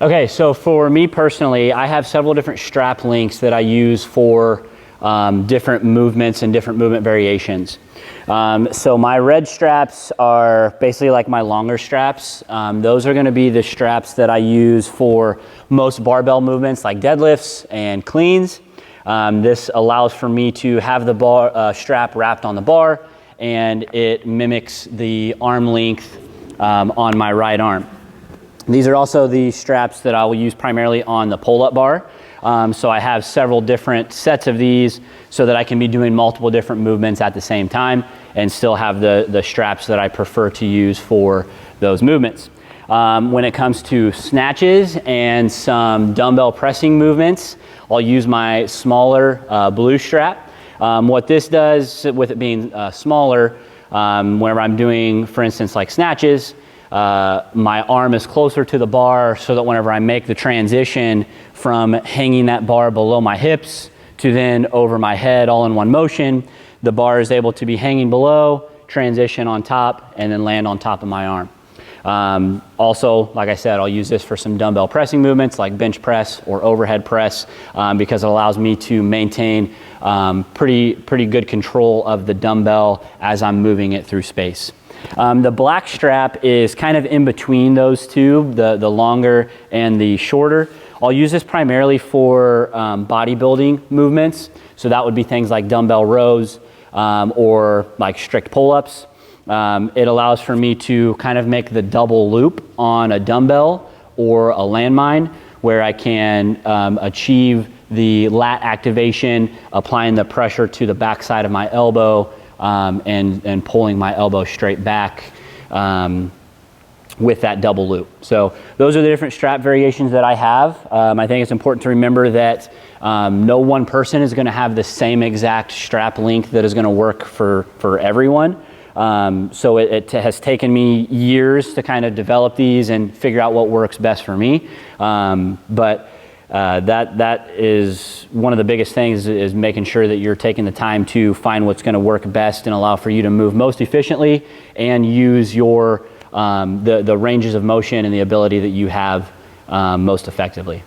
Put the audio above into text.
Okay, so for me personally, I have several different strap links that I use for different movements and different movement variations. So my red straps are basically like my longer straps. Those are going to be the straps that I use for most barbell movements like deadlifts and cleans. This allows for me to have the bar strap wrapped on the bar, and it mimics the arm length on my right arm. These are also the straps that I will use primarily on the pull-up bar. So I have several different sets of these so that I can be doing multiple different movements at the same time and still have the straps that I prefer to use for those movements. When it comes to snatches and some dumbbell pressing movements, I'll use my smaller blue strap. What this does, with it being smaller, whenever I'm doing, for instance, like snatches, my arm is closer to the bar so that whenever I make the transition from hanging that bar below my hips to then over my head all in one motion, the bar is able to be hanging below, transition on top, and then land on top of my arm. Also, like I said, I'll use this for some dumbbell pressing movements like bench press or overhead press because it allows me to maintain pretty good control of the dumbbell as I'm moving it through space. The black strap is kind of in between those two, the longer and the shorter. I'll use this primarily for bodybuilding movements. So that would be things like dumbbell rows or like strict pull-ups. It allows for me to kind of make the double loop on a dumbbell or a landmine where I can achieve the lat activation, applying the pressure to the backside of my elbow and pulling my elbow straight back with that double loop. So those are the different strap variations that I have. I think it's important to remember that no one person is going to have the same exact strap length that is going to work for everyone. So it has taken me years to kind of develop these and figure out what works best for me. But that is one of the biggest things, is making sure that you're taking the time to find what's going to work best and allow for you to move most efficiently and use your the ranges of motion and the ability that you have most effectively.